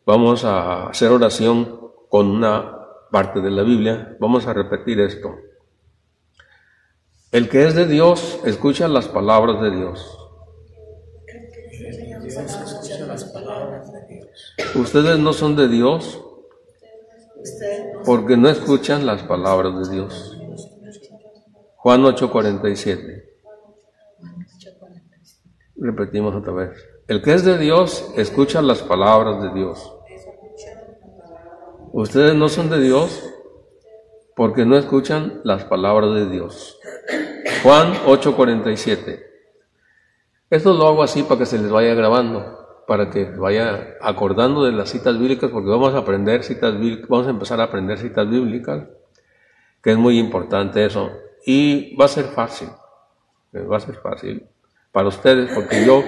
Vamos a hacer oración con una parte de la Biblia. Vamos a repetir esto. El que es de Dios, escucha las palabras de Dios. Ustedes no son de Dios porque no escuchan las palabras de Dios. Juan 8:47. Repetimos otra vez. El que es de Dios, escucha las palabras de Dios. Ustedes no son de Dios porque no escuchan las palabras de Dios. Juan 8:47. Esto lo hago así para que se les vaya grabando, para que vaya acordando de las citas bíblicas, porque vamos a aprender citas bíblicas, vamos a empezar a aprender citas bíblicas, que es muy importante eso. Y va a ser fácil para ustedes, porque yo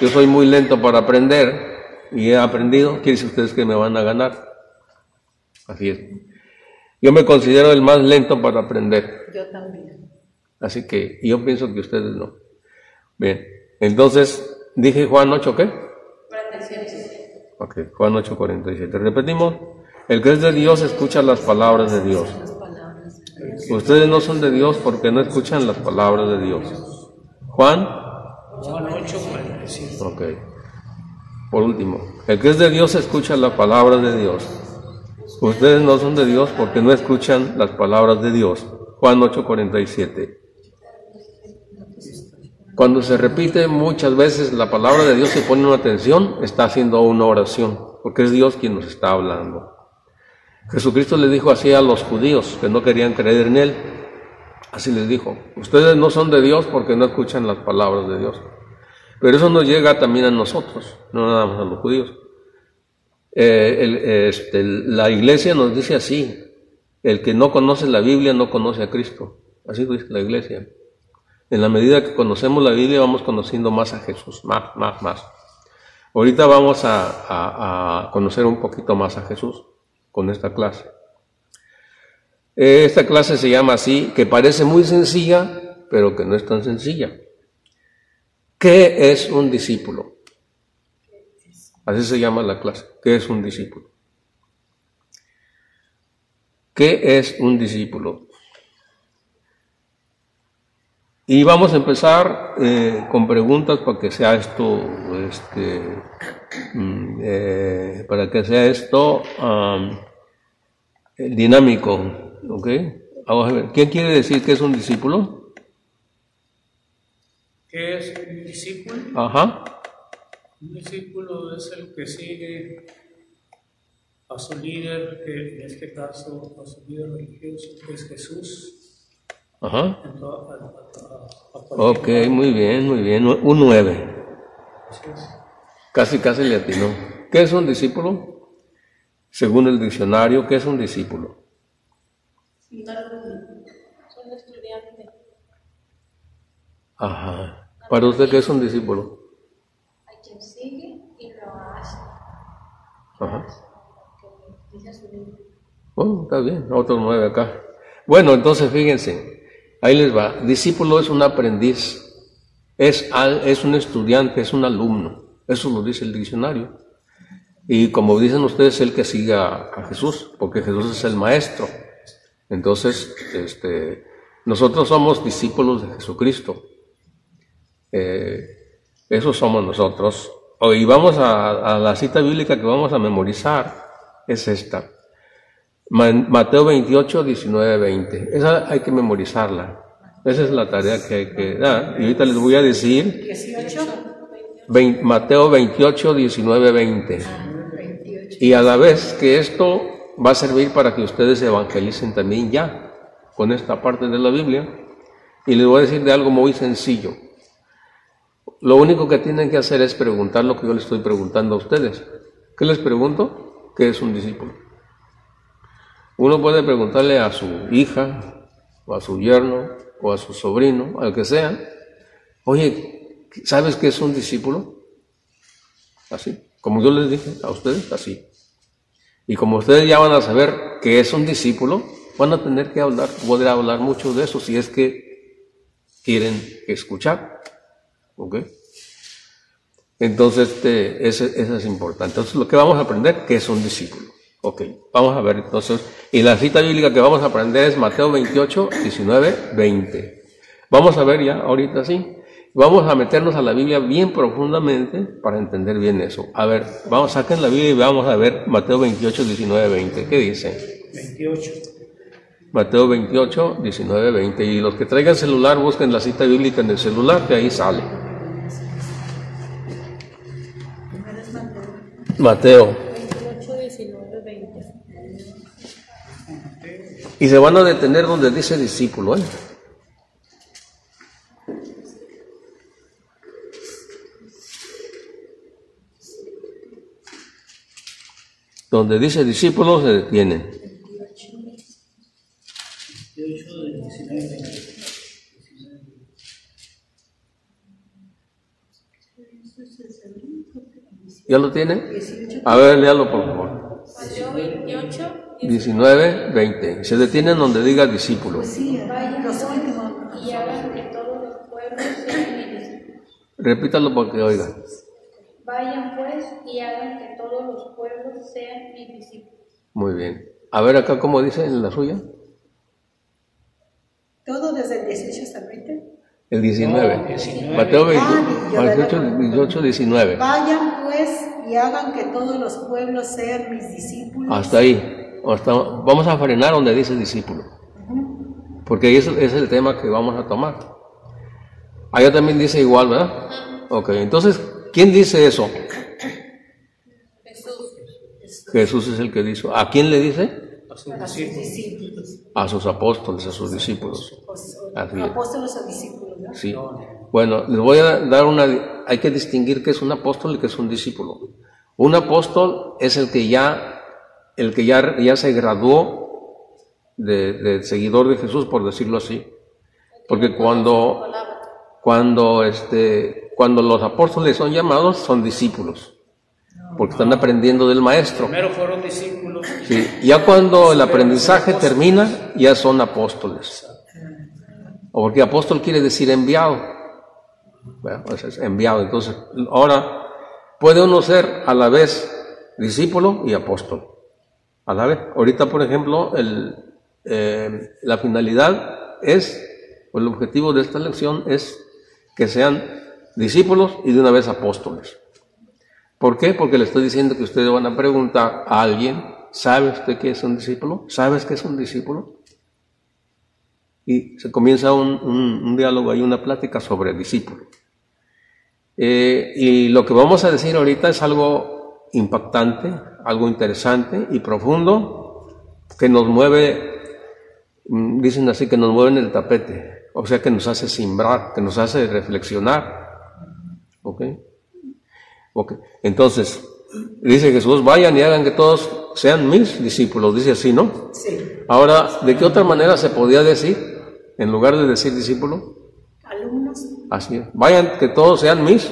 soy muy lento para aprender y he aprendido. Quiere decir ustedes que me van a ganar. Así es. Yo me considero el más lento para aprender. Yo también. Así que yo pienso que ustedes no. Bien, entonces dije Juan 8, ¿qué? 47. Ok, Juan 8:47. Repetimos. El que es de Dios escucha las palabras de Dios. Ustedes no son de Dios porque no escuchan las palabras de Dios. Juan 8:47. Ok. Por último, el que es de Dios escucha las palabras de Dios. Ustedes no son de Dios porque no escuchan las palabras de Dios. Juan 8:47. Cuando se repite muchas veces la palabra de Dios, se pone una atención, está haciendo una oración, porque es Dios quien nos está hablando. Jesucristo le dijo así a los judíos que no querían creer en Él. Así les dijo, ustedes no son de Dios porque no escuchan las palabras de Dios. Pero eso nos llega también a nosotros, no nada más a los judíos. La iglesia nos dice así, el que no conoce la Biblia no conoce a Cristo. Así dice la iglesia. En la medida que conocemos la Biblia vamos conociendo más a Jesús, más. Ahorita vamos a conocer un poquito más a Jesús con esta clase. Esta clase se llama así, que parece muy sencilla, pero que no es tan sencilla. ¿Qué es un discípulo? Así se llama la clase. ¿Qué es un discípulo? ¿Qué es un discípulo? Y vamos a empezar con preguntas para que sea esto, dinámico, ¿ok? Vamos a ver, ¿quién quiere decir que es un discípulo? ¿Qué es un discípulo? Ajá. Un discípulo es el que sigue a su líder, que en este caso a su líder religioso, que es Jesús. Ajá. Ok, muy bien. Un 9. Casi le atinó. ¿Qué es un discípulo? Según el diccionario, ¿qué es un discípulo? Un estudiante. Ajá. ¿Para usted qué es un discípulo? A quien sigue y lo hace. Ajá. Que dice su libro. Bueno, está bien. Otro 9 acá. Bueno, entonces fíjense. Ahí les va. Discípulo es un aprendiz, es un estudiante, es un alumno. Eso lo dice el diccionario. Y como dicen ustedes, el que siga a Jesús, porque Jesús es el maestro. Entonces, nosotros somos discípulos de Jesucristo. Esos somos nosotros. Y vamos a la cita bíblica que vamos a memorizar, es esta. Mateo 28, 19, 20. Esa hay que memorizarla. Esa es la tarea que hay que dar. Y ahorita les voy a decir 18. Mateo 28, 19, 20. Y a la vez que esto va a servir para que ustedes evangelicen también ya con esta parte de la Biblia. Y les voy a decir de algo muy sencillo. Lo único que tienen que hacer es preguntar lo que yo les estoy preguntando a ustedes. ¿Qué les pregunto? ¿Qué es un discípulo? Uno puede preguntarle a su hija, o a su yerno, o a su sobrino, al que sea, oye, ¿sabes qué es un discípulo? Así, como yo les dije a ustedes, así. Y como ustedes ya van a saber qué es un discípulo, van a tener que poder hablar mucho de eso, si es que quieren escuchar. ¿Ok? Entonces, eso es importante. Entonces, lo que vamos a aprender, ¿qué es un discípulo? Ok, vamos a ver entonces. Y la cita bíblica que vamos a aprender es Mateo 28, 19, 20. Vamos a ver ya, ahorita sí. Vamos a meternos a la Biblia bien profundamente para entender bien eso. A ver, saquen la Biblia y vamos a ver Mateo 28, 19, 20. ¿Qué dice? 28. Mateo 28, 19, 20. Y los que traigan celular, busquen la cita bíblica en el celular, que ahí sale. Mateo. 28, 19, 20. Y se van a detener donde dice discípulo, ¿eh? Donde dice discípulos se detienen. 28 del 19, 20. ¿Ya lo tienen? A ver, léalo por favor. Mateo 28, 19, 20. Se detienen donde diga discípulo. vayan y hagan que todos los pueblos sean mis discípulos. Repítalo para que oigan. Vayan pues y hagan que todos los pueblos sean mis discípulos. Muy bien. A ver acá cómo dice en la suya. ¿Todo desde el 18 hasta el 20? El 19. No, 19. Mateo 20, yo la 18, 19. Vayan pues y hagan que todos los pueblos sean mis discípulos. Hasta ahí. Vamos a frenar donde dice discípulo. Porque ahí es el tema que vamos a tomar. Allá también dice igual, ¿verdad? Ok, entonces, ¿quién dice eso? Jesús es el que dice. ¿A quién le dice? A sus A sus discípulos. discípulos. A sus apóstoles, a sus discípulos. Así es. Apóstoles o discípulos, ¿no? Sí. Bueno, les voy a dar hay que distinguir qué es un apóstol y qué es un discípulo. Un apóstol es el que ya se graduó de seguidor de Jesús, por decirlo así. Porque cuando los apóstoles son llamados, son discípulos. Porque están aprendiendo del maestro. Primero fueron discípulos. Sí. Ya cuando el aprendizaje termina, ya son apóstoles. O porque apóstol quiere decir enviado. Bueno, pues es enviado. Entonces, ahora puede uno ser a la vez discípulo y apóstol. A la vez. Ahorita, por ejemplo, la finalidad o el objetivo de esta lección es que sean discípulos y de una vez apóstoles. ¿Por qué? Porque le estoy diciendo que ustedes van a preguntar a alguien, ¿sabe usted qué es un discípulo? ¿Sabes qué es un discípulo? Y se comienza un diálogo, hay una plática sobre el discípulo. Y lo que vamos a decir ahorita es algo impactante, algo interesante y profundo, que nos mueve, dicen así, que nos mueve en el tapete, o sea, que nos hace simbrar, que nos hace reflexionar. ¿Ok? Entonces, dice Jesús, vayan y hagan que todos sean mis discípulos, dice así, ¿no? Sí. Ahora, ¿de qué otra manera se podía decir, en lugar de decir discípulo? Alumnos. Así es, vayan que todos sean mis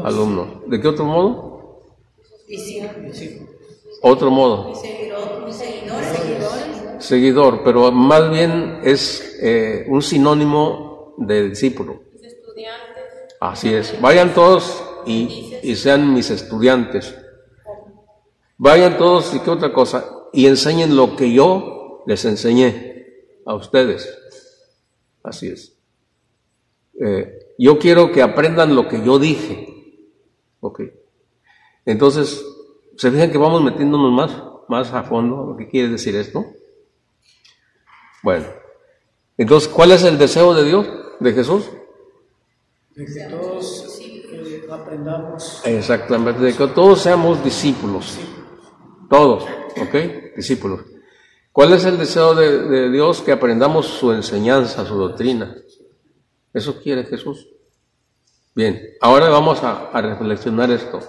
alumnos. ¿De qué otro modo? Discípulos. Otro modo. Seguidor, pero más bien es un sinónimo de discípulo. Así es, vayan todos y sean mis estudiantes. Vayan todos y qué otra cosa, y enseñen lo que yo les enseñé a ustedes. Así es. Yo quiero que aprendan lo que yo dije. Ok. Entonces, ¿se fijan que vamos metiéndonos más a fondo lo que quiere decir esto? Bueno, entonces, ¿cuál es el deseo de Dios, de Jesús? De que todos aprendamos. Exactamente, de que todos seamos discípulos. Todos, ¿ok? Discípulos. ¿Cuál es el deseo de Dios? Que aprendamos su enseñanza, su doctrina. ¿Eso quiere Jesús? Bien, ahora vamos a reflexionar esto.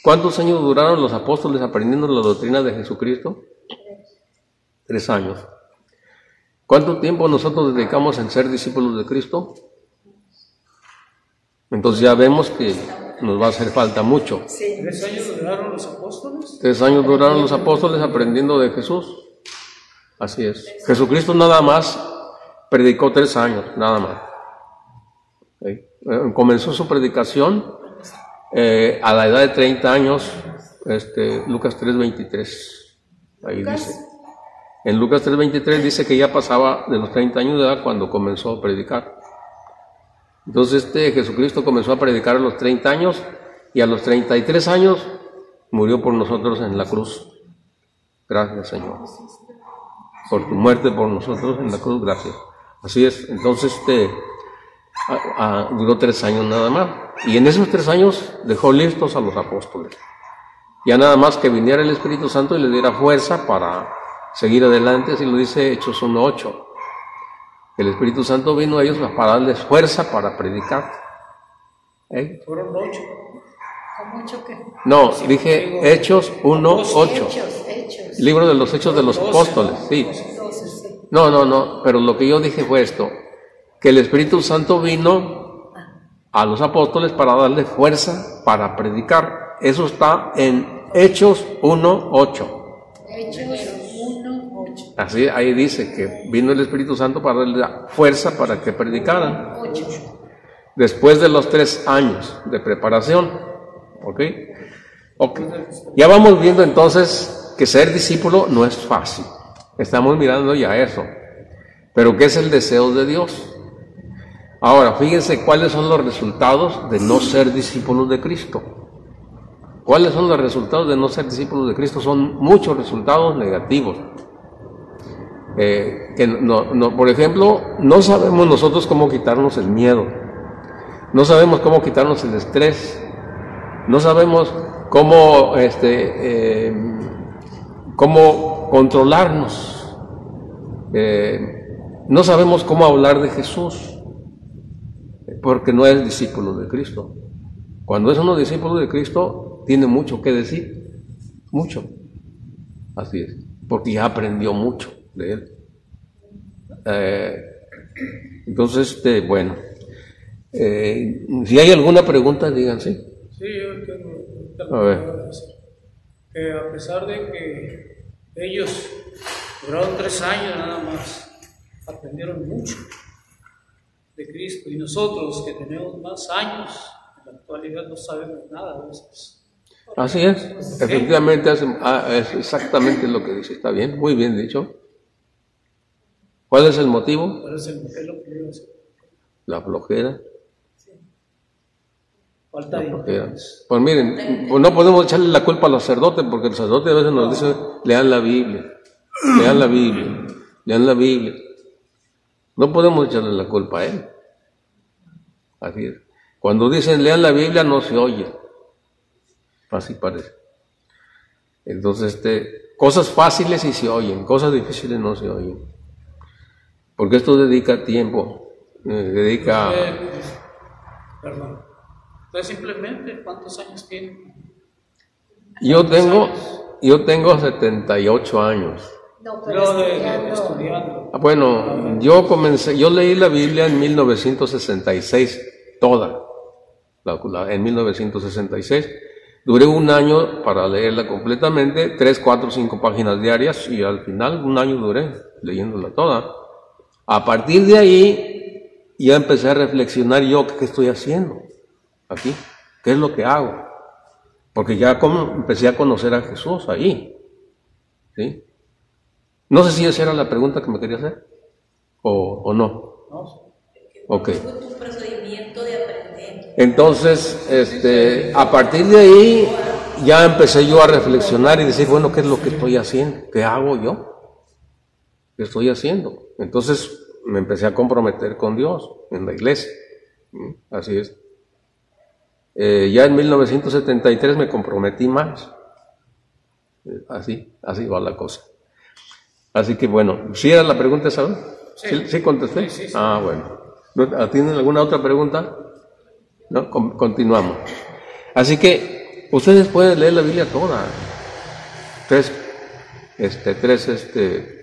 ¿Cuántos años duraron los apóstoles aprendiendo la doctrina de Jesucristo? 3 años. ¿Cuánto tiempo nosotros dedicamos en ser discípulos de Cristo? Entonces ya vemos que nos va a hacer falta mucho. Sí. 3 años duraron los apóstoles. 3 años duraron los apóstoles aprendiendo de Jesús. Así es. Jesucristo nada más predicó 3 años, nada más. ¿Okay? Comenzó su predicación a la edad de 30 años, Lucas 3:23, ahí dice. En Lucas 3:23 dice que ya pasaba de los 30 años de edad cuando comenzó a predicar. Entonces Jesucristo comenzó a predicar a los 30 años y a los 33 años murió por nosotros en la cruz. Gracias, Señor, por tu muerte por nosotros en la cruz, gracias. Así es, entonces duró 3 años nada más. Y en esos 3 años dejó listos a los apóstoles. Ya nada más que viniera el Espíritu Santo y les diera fuerza para seguir adelante, así lo dice Hechos 1:8. El Espíritu Santo vino a ellos para darles fuerza para predicar. Fueron 8. ¿Con mucho que? No, dije Hechos 1:8. Hechos. Libro de los Hechos de los Apóstoles, sí. No, pero lo que yo dije fue esto, que el Espíritu Santo vino a los apóstoles para darles fuerza para predicar. Eso está en Hechos 1:8. Hechos 1:8. Así, ahí dice que vino el Espíritu Santo para darles fuerza para que predicaran. 8. Después de los 3 años de preparación. ¿Ok? Ya vamos viendo entonces que ser discípulo no es fácil. Estamos mirando ya eso. Pero ¿qué es el deseo de Dios? Ahora, fíjense cuáles son los resultados de no ser discípulos de Cristo. ¿Cuáles son los resultados de no ser discípulos de Cristo? Son muchos resultados negativos. Por ejemplo, no sabemos nosotros cómo quitarnos el miedo. No sabemos cómo quitarnos el estrés. No sabemos cómo controlarnos. No sabemos cómo hablar de Jesús, porque no es discípulo de Cristo. Cuando es uno discípulo de Cristo, tiene mucho que decir, mucho. Así es, porque ya aprendió mucho de Él. Entonces, bueno, si hay alguna pregunta, díganse. Sí, yo tengo A ver. A pesar de que ellos duraron 3 años nada más, aprendieron mucho de Cristo, y nosotros que tenemos más años, en la actualidad no sabemos nada de eso. Así es, efectivamente es exactamente lo que dice, está bien, muy bien dicho. ¿Cuál es el motivo? ¿Cuál es el modelo que yo hago? La flojera. Falta de interés. Pues miren, pues no podemos echarle la culpa al sacerdote, porque el sacerdote a veces nos dice, lean la Biblia, lean la Biblia, lean la Biblia. No podemos echarle la culpa a él. Así es. Cuando dicen lean la Biblia no se oye. Así parece. Entonces, cosas fáciles sí se oyen, cosas difíciles no se oyen. Porque esto dedica tiempo, dedica... Perdón. Entonces, simplemente, ¿cuántos años tiene? Yo tengo 78 años. No, pero estudiando. Bueno, yo leí la Biblia en 1966, toda, en 1966. Duré 1 año para leerla completamente, 3, 4, 5 páginas diarias, y al final 1 año duré leyéndola toda. A partir de ahí, ya empecé a reflexionar yo, ¿qué estoy haciendo aquí? ¿Qué es lo que hago? Porque ya empecé a conocer a Jesús ahí, ¿sí? No sé si esa era la pregunta que me quería hacer, o no. Ok. Tu procedimiento de aprender. Entonces, a partir de ahí, ya empecé yo a reflexionar y decir, bueno, ¿qué es lo que estoy haciendo? ¿Qué hago yo? ¿Qué estoy haciendo? Entonces, me empecé a comprometer con Dios en la iglesia. Así es. Ya en 1973 me comprometí más. Así va la cosa. Así que bueno, ¿sí era la pregunta, ¿sabes? ¿Sí contesté? Sí. Ah, bueno. ¿Tienen alguna otra pregunta? ¿No? Continuamos. Así que ustedes pueden leer la Biblia toda. 3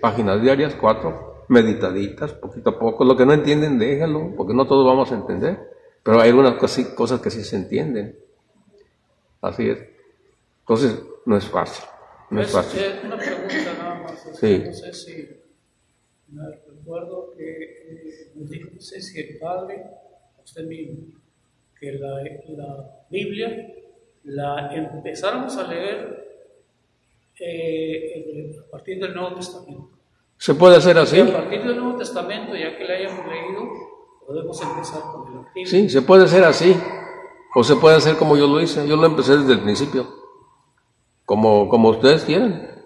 páginas diarias, 4, meditaditas, poquito a poco. Lo que no entienden, déjalo, porque no todos vamos a entender. Pero hay algunas cosas que sí se entienden. Así es. Entonces, no es fácil. No es fácil. Una pregunta nada más. Sí. No sé si me recuerdo que nos dijo, no sé si el Padre, usted mismo, que la Biblia la empezáramos a leer a partir del Nuevo Testamento. ¿Se puede hacer así? Y a partir del Nuevo Testamento, ya que la hayamos leído, podemos empezar con el Antiguo. Sí, se puede hacer así. O se puede hacer como yo lo hice. Yo lo empecé desde el principio. Como ustedes quieran.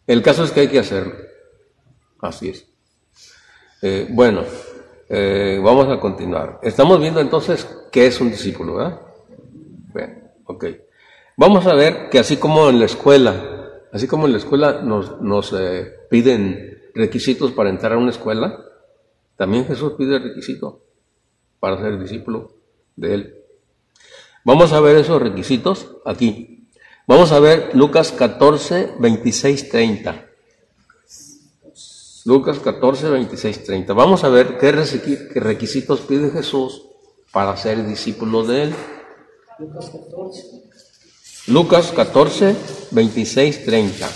El caso es que hay que hacerlo. Así es. Bueno, vamos a continuar. Estamos viendo entonces qué es un discípulo, ¿verdad? Bien, ok. Vamos a ver que así como en la escuela nos piden requisitos para entrar a una escuela, también Jesús pide requisitos para ser discípulo de Él. Vamos a ver esos requisitos aquí. Vamos a ver Lucas 14, 26, 30. Lucas 14, 26, 30. Vamos a ver qué requisitos pide Jesús para ser discípulo de Él. Lucas 14, 26, 30.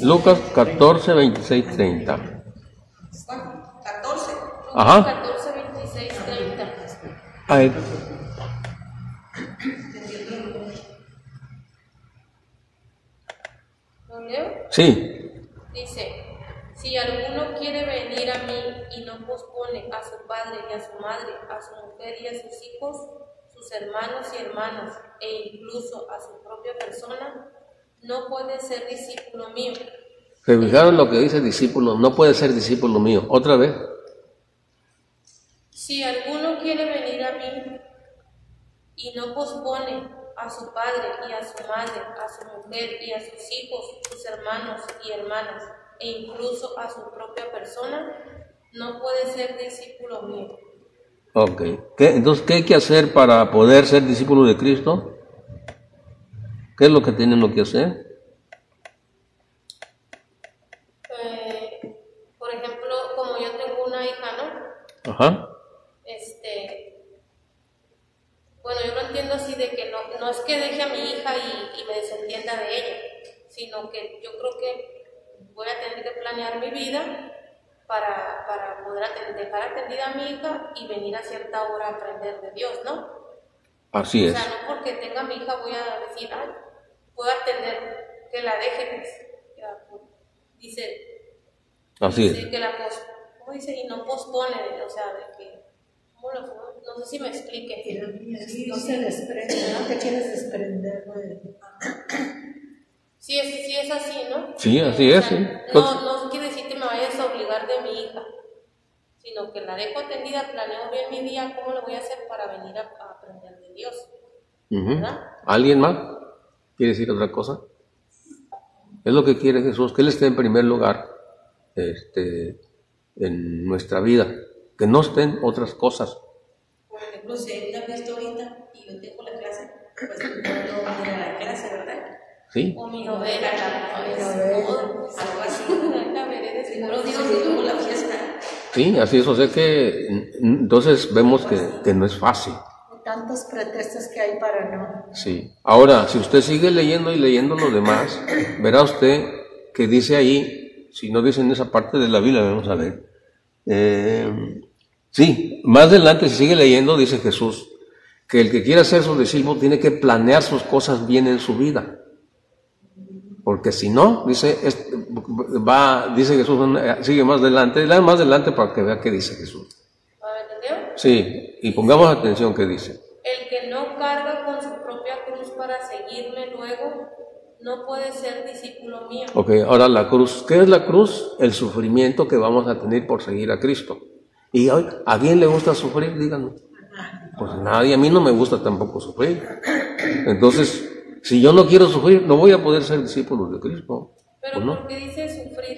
Lucas 14, 26, 30. 14. Ajá. 14, 26, 30. Ahí. ¿Lo leo? Sí. Dice, si alguno quiere venir a mí y no pospone a su padre y a su madre, a su mujer y a sus hijos, sus hermanos y hermanas, e incluso a su propia persona, no puede ser discípulo mío. ¿Se fijaron lo que dice discípulo? No puede ser discípulo mío. Otra vez. Si alguno quiere venir a mí y no pospone a su padre y a su madre, a su mujer y a sus hijos, sus hermanos y hermanas, e incluso a su propia persona, no puede ser discípulo mío. Ok. Entonces, ¿qué hay que hacer para poder ser discípulo de Cristo? ¿Qué es lo que tienen que hacer? Por ejemplo, como yo tengo una hija, ¿no? Ajá. Bueno, yo lo entiendo así de que no es que deje a mi hija y me desentienda de ella, sino que yo creo que voy a tener que planear mi vida para poder dejar atendida a mi hija y venir a cierta hora a aprender de Dios, ¿no? Así es. O sea, no porque tenga a mi hija voy a decir, puedo atender, que la deje, dice, Así dice es. que ¿cómo dice? Y no pospone, o sea, de que, no sé si me explique. No se desprende, no te quieres desprender. Sí es así, ¿no? Sí, así es. Sí. No quiere decir que me vayas a obligar de mi hija, sino que la dejo atendida, planeo bien mi día, cómo lo voy a hacer para venir a aprender de Dios. ¿Verdad? ¿Alguien más quiere decir otra cosa? Es lo que quiere Jesús, que Él esté en primer lugar en nuestra vida, que no estén otras cosas. Por ejemplo, si hay una fiesta ahorita y yo tengo la clase, pues no puedo ir a la clase, ¿verdad? ¿Sí? O mi novela, Algo así. Pero digo que tuvo la fiesta. Sí, así es. O sea que entonces vemos que no es fácil. Tantos pretextos que hay para no. Sí. Ahora, si usted sigue leyendo y leyendo lo demás, verá usted que dice ahí, si no dice en esa parte de la Biblia, vamos a ver. Sí, más adelante, si sigue leyendo, dice Jesús, que el que quiera ser su discípulo tiene que planear sus cosas bien en su vida. Porque si no, dice Jesús, sigue más adelante para que vea qué dice Jesús. ¿Me entendió? Sí, y pongamos atención qué dice. El que no carga con su propia cruz para seguirme luego, no puede ser discípulo mío. Ok, ahora la cruz. ¿Qué es la cruz? El sufrimiento que vamos a tener por seguir a Cristo. Y hoy, ¿a quién le gusta sufrir? Díganme. Pues nadie, a mí no me gusta tampoco sufrir. Entonces, si yo no quiero sufrir, no voy a poder ser discípulo de Cristo. Pero ¿no? ¿por qué dice sufrir?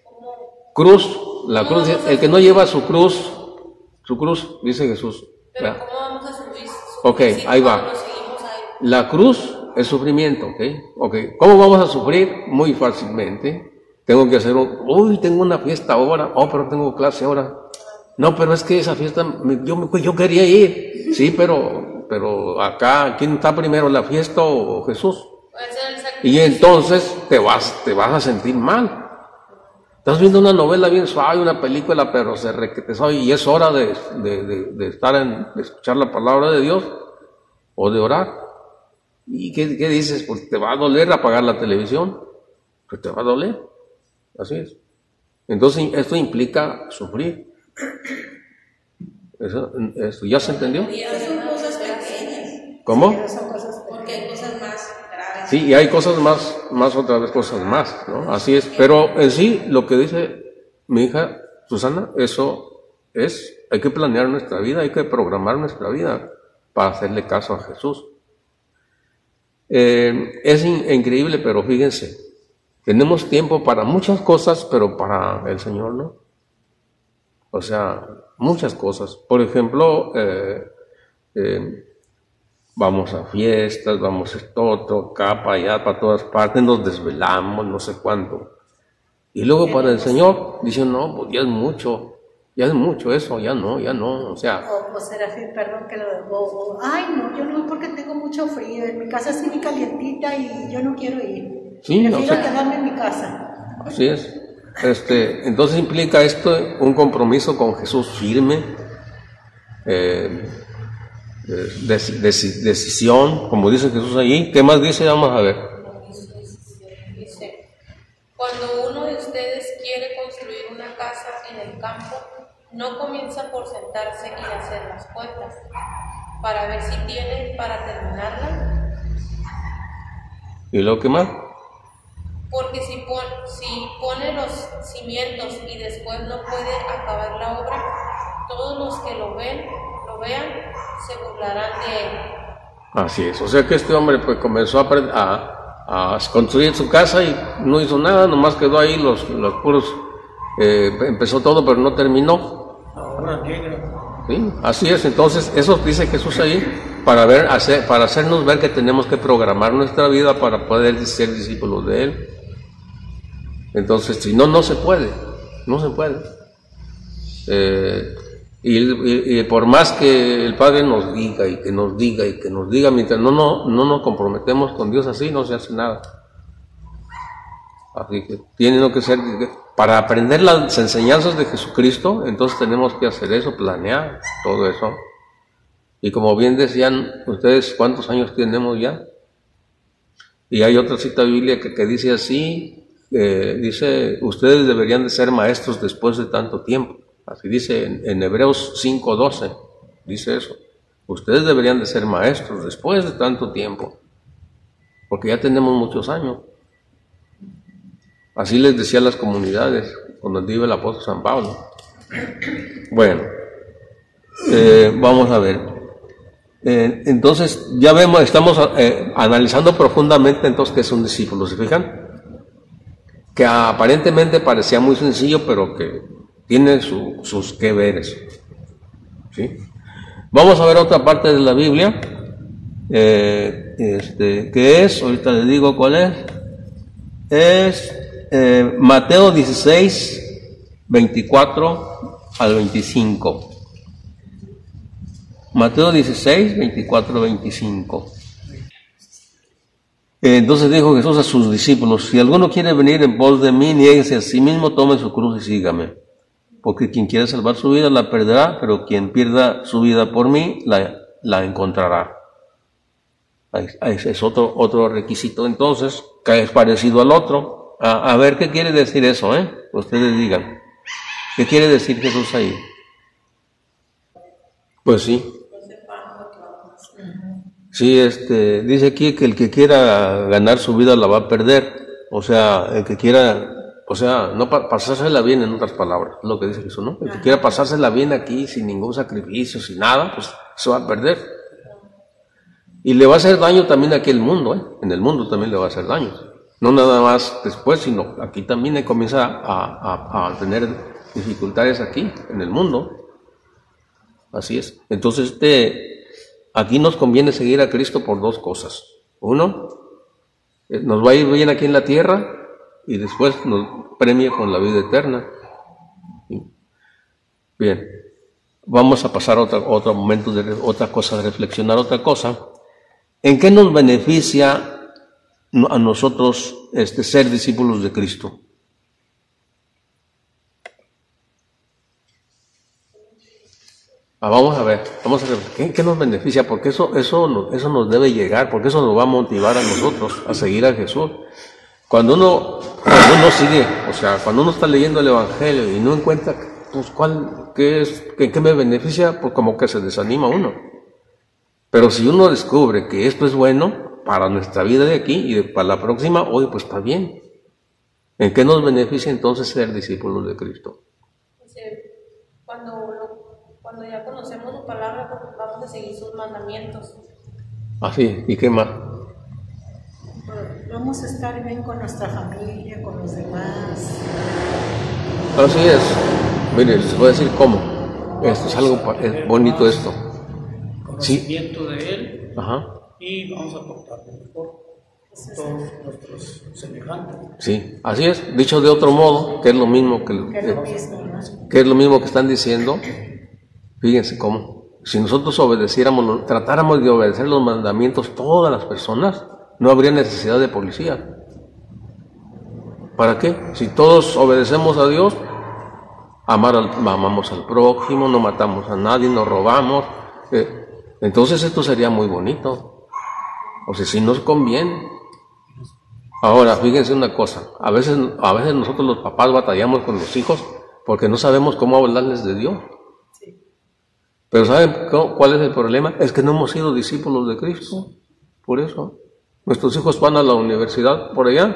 ¿Cómo? Cruz, la cruz, el que no lleva su cruz, dice Jesús. Pero ¿verdad? ¿cómo vamos a subir? Ok, ahí va. Cuando seguimos a él? La cruz es sufrimiento, ¿ok? ¿Cómo vamos a sufrir? Muy fácilmente. Tengo que hacer tengo una fiesta ahora, pero tengo clase ahora. No, pero es que esa fiesta, yo quería ir. Sí, pero acá, ¿quién está primero, la fiesta o Jesús? Y entonces te vas a sentir mal. Estás viendo una novela bien suave, una película, pero se requete suave, y es hora de escuchar la palabra de Dios o de orar. ¿Y qué dices? Pues te va a doler apagar la televisión. Pues te va a doler. Así es. Entonces esto implica sufrir. ¿Eso ya se entendió? Y esas son cosas pequeñas. ¿Cómo? Porque hay cosas más graves. Sí, y hay cosas más otra vez cosas más, ¿no? Así es. Pero en sí, lo que dice mi hija Susana, eso es, hay que planear nuestra vida, hay que programar nuestra vida para hacerle caso a Jesús. Es increíble, pero fíjense, tenemos tiempo para muchas cosas, pero para el Señor no. O sea, muchas cosas. Por ejemplo, vamos a fiestas, vamos a esto, otro, acá, para allá, para todas partes, nos desvelamos, no sé cuánto. Y luego para el Señor, dicen, no, pues ya es mucho eso, ya no, o sea. Pues Serafín, perdón que lo debo. Ay, no, yo no, porque tengo mucho frío, en mi casa es muy calientita y yo no quiero ir. Sí, prefiero quedarme en mi casa. Así es. Entonces implica esto un compromiso con Jesús firme, decisión, como dice Jesús allí. ¿Qué más dice? Vamos a ver. Dice, cuando uno de ustedes quiere construir una casa en el campo, no comienza por sentarse y hacer las cuentas, para ver si tiene para terminarla. ¿Y lo que más? Porque si pone los cimientos y después no puede acabar la obra, todos los que lo vean, se burlarán de él. Así es. O sea que este hombre pues comenzó a construir su casa y no hizo nada, nomás quedó ahí los puros, empezó todo pero no terminó. Sí, así es. Entonces eso dice Jesús ahí para hacernos ver que tenemos que programar nuestra vida para poder ser discípulos de Él. Entonces, si no se puede. Y por más que el Padre nos diga y que nos diga, mientras no nos comprometemos con Dios así, no se hace nada. Así que tiene que ser, para aprender las enseñanzas de Jesucristo, entonces tenemos que hacer eso, planear todo eso. Y como bien decían ustedes, ¿cuántos años tenemos ya? Y hay otra cita bíblica que dice así, dice, ustedes deberían de ser maestros después de tanto tiempo. Así dice en Hebreos 5:12, dice eso. Ustedes deberían de ser maestros después de tanto tiempo, porque ya tenemos muchos años. Así les decía a las comunidades cuando dijo el apóstol San Pablo. Bueno, vamos a ver. Entonces ya vemos, estamos analizando profundamente entonces qué es un discípulo. ¿Se fijan? Que aparentemente parecía muy sencillo, pero que tiene sus que veres. ¿Sí? Vamos a ver otra parte de la Biblia, que es, ahorita les digo cuál es Mateo 16, 24 al 25. Mateo 16, 24 al 25. Entonces dijo Jesús a sus discípulos, si alguno quiere venir en pos de mí, niéguese a sí mismo, tome su cruz y sígame. Porque quien quiere salvar su vida la perderá, pero quien pierda su vida por mí la encontrará. Ese es otro requisito entonces, que es parecido al otro. A ver qué quiere decir eso, ustedes digan. ¿Qué quiere decir Jesús ahí? Pues sí. Sí, dice aquí que el que quiera ganar su vida la va a perder. O sea, el que quiera, no pasársela bien, en otras palabras, es lo que dice Jesús, ¿no? El que quiera pasársela bien aquí, sin ningún sacrificio, sin nada, pues se va a perder. Y le va a hacer daño también aquí el mundo, En el mundo también le va a hacer daño. No nada más después, sino aquí también comienza a tener dificultades aquí, en el mundo. Así es. Entonces, aquí nos conviene seguir a Cristo por dos cosas. Uno, nos va a ir bien aquí en la tierra y después nos premia con la vida eterna. Bien. vamos a pasar a otro momento, otra cosa, de reflexionar otra cosa. ¿En qué nos beneficia a nosotros ser discípulos de Cristo? Vamos a ver, ¿qué nos beneficia? Porque eso nos debe llegar, porque eso nos va a motivar a nosotros a seguir a Jesús. Cuando uno sigue, o sea, cuando uno está leyendo el Evangelio y no encuentra, pues, ¿qué me beneficia? Pues como que se desanima uno. Pero si uno descubre que esto es bueno para nuestra vida de aquí y para la próxima, oye, pues está bien. ¿En qué nos beneficia entonces ser discípulos de Cristo? Cuando ya conocemos su palabra, pues vamos a seguir sus mandamientos. Así, ¿y qué más? Vamos a estar bien con nuestra familia, con los demás. Así es. Mire, les voy a decir cómo. Esto es algo bonito esto. Conocimiento de Él. Ajá. Y vamos a portarlo mejor con todos nuestros semejantes. Sí, así es. Dicho de otro modo, que es lo mismo que es lo mismo que están diciendo. Fíjense cómo. Si nosotros tratáramos de obedecer los mandamientos todas las personas, no habría necesidad de policía. ¿Para qué? Si todos obedecemos a Dios, amamos al prójimo, no matamos a nadie, no robamos, entonces esto sería muy bonito. O sea, si nos conviene. Ahora, fíjense una cosa, a veces nosotros los papás batallamos con los hijos porque no sabemos cómo hablarles de Dios. Pero ¿saben cuál es el problema? Es que no hemos sido discípulos de Cristo. Por eso. Nuestros hijos van a la universidad por allá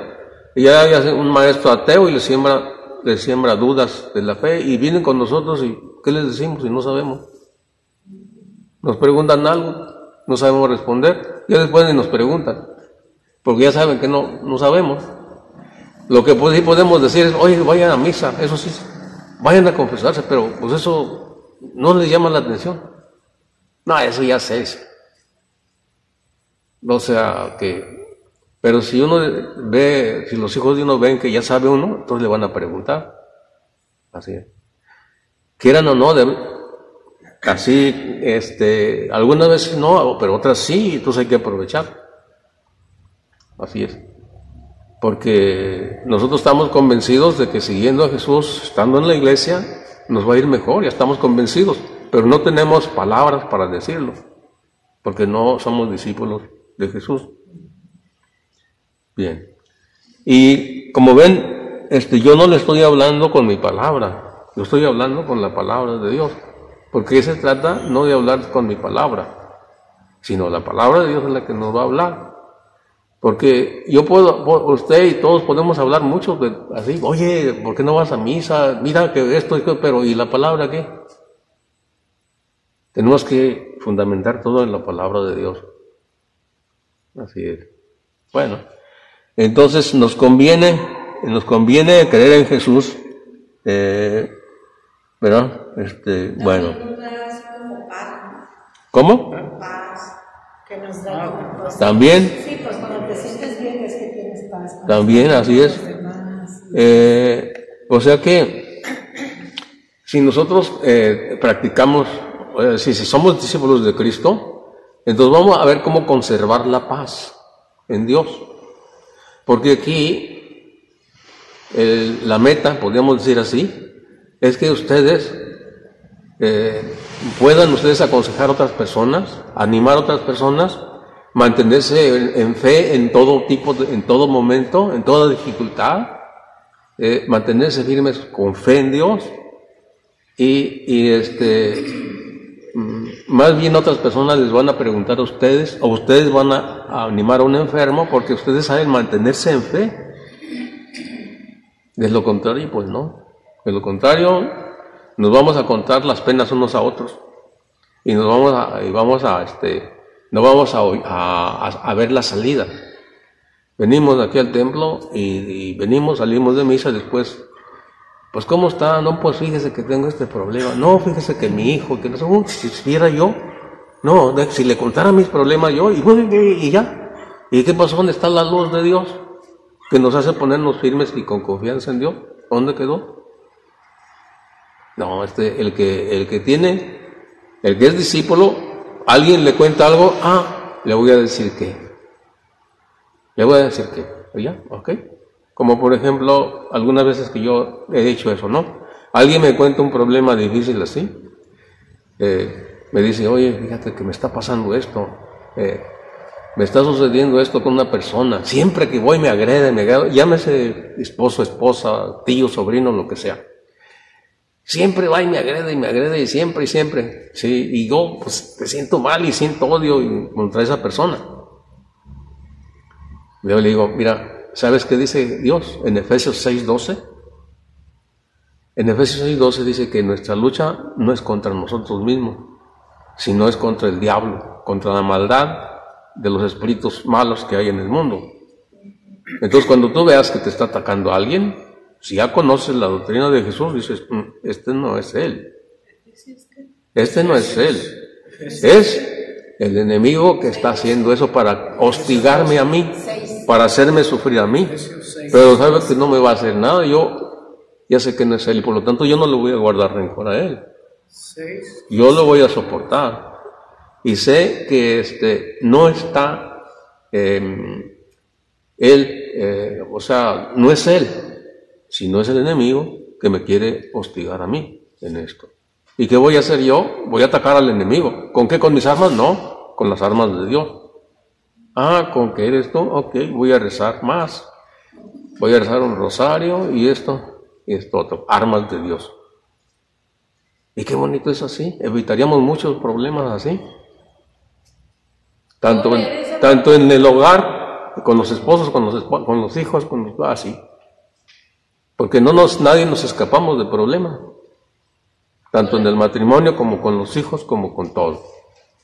y ya hay un maestro ateo y les siembra dudas de la fe y vienen con nosotros y ¿qué les decimos si no sabemos? Nos preguntan algo, no sabemos responder, ya después ni nos preguntan, porque ya saben que no sabemos. Lo que sí podemos decir es, oye, vayan a misa, eso sí, vayan a confesarse, pero pues eso no les llama la atención. No, eso ya sé. O sea pero si uno si los hijos de uno ven que ya sabe uno, entonces le van a preguntar. Así es. Quieran o no, así, algunas veces no, pero otras sí, entonces hay que aprovechar. Así es. Porque nosotros estamos convencidos de que siguiendo a Jesús, estando en la iglesia, nos va a ir mejor, ya estamos convencidos, pero no tenemos palabras para decirlo, porque no somos discípulos de Jesús. Bien. Y como ven, yo no le estoy hablando con mi palabra, yo estoy hablando con la palabra de Dios, porque se trata no de hablar con mi palabra, sino la palabra de Dios es la que nos va a hablar. Porque usted y todos podemos hablar mucho así, oye, ¿por qué no vas a misa? Mira que esto, pero ¿y la palabra qué? Tenemos que fundamentar todo en la palabra de Dios. Así es. Bueno, entonces nos conviene creer en Jesús, ¿verdad? Bueno. ¿Cómo? Que nos da También. Sí, pues cuando te sientes bien es que tienes paz. También, así es. O sea que si nosotros practicamos, si somos discípulos de Cristo, entonces vamos a ver cómo conservar la paz en Dios. Porque aquí la meta, podríamos decir así, es que ustedes puedan aconsejar a otras personas, animar a otras personas, mantenerse en fe en todo momento, en toda dificultad, mantenerse firmes con fe en Dios y más bien otras personas les van a preguntar a ustedes, o ustedes van a animar a un enfermo porque ustedes saben mantenerse en fe. De lo contrario, pues no. De lo contrario, nos vamos a contar las penas unos a otros y no vamos a ver la salida. Venimos aquí al templo y salimos de misa después. Pues ¿cómo está? No, pues fíjese que tengo este problema. No, fíjese que mi hijo, que no sé, si viera yo, no, si le contara mis problemas yo, y ya. ¿Y qué pasó? ¿Dónde está la luz de Dios? Que nos hace ponernos firmes y con confianza en Dios. ¿Dónde quedó? No, el que tiene El que es discípulo, alguien le cuenta algo, le voy a decir qué. Le voy a decir qué. ¿Ya? ¿Ok? Como por ejemplo, algunas veces que yo he hecho eso, ¿no? Alguien me cuenta un problema difícil así. Me dice, oye, fíjate que me está pasando esto. Me está sucediendo esto con una persona. Siempre que voy me agrede, llámese esposo, esposa, tío, sobrino, lo que sea. Siempre va y me agrede, y siempre. Sí, y yo pues me siento mal y siento odio contra esa persona. Yo le digo, mira, ¿sabes qué dice Dios en Efesios 6:12? En Efesios 6:12 dice que nuestra lucha no es contra nosotros mismos, sino es contra el diablo, contra la maldad de los espíritus malos que hay en el mundo. Entonces, cuando tú veas que te está atacando a alguien, si ya conoces la doctrina de Jesús, dices, este no es él. Este no es él. Es el enemigo que está haciendo eso para hostigarme a mí, para hacerme sufrir a mí. Pero sabe que no me va a hacer nada, yo ya sé que no es él, y por lo tanto yo no le voy a guardar rencor a él. Yo lo voy a soportar. Y sé que no está o sea, no es él, sino es el enemigo que me quiere hostigar a mí en esto. ¿Y qué voy a hacer yo? Voy a atacar al enemigo. ¿Con qué? ¿Con mis armas? No, con las armas de Dios. ¿Con qué eres tú? Ok, voy a rezar más. Voy a rezar un rosario y esto otro. Armas de Dios. Y qué bonito es así. Evitaríamos muchos problemas así. Tanto en el hogar, con los esposos, con los hijos, así. Porque nadie nos escapamos de problemas. Tanto en el matrimonio como con los hijos, como con todo.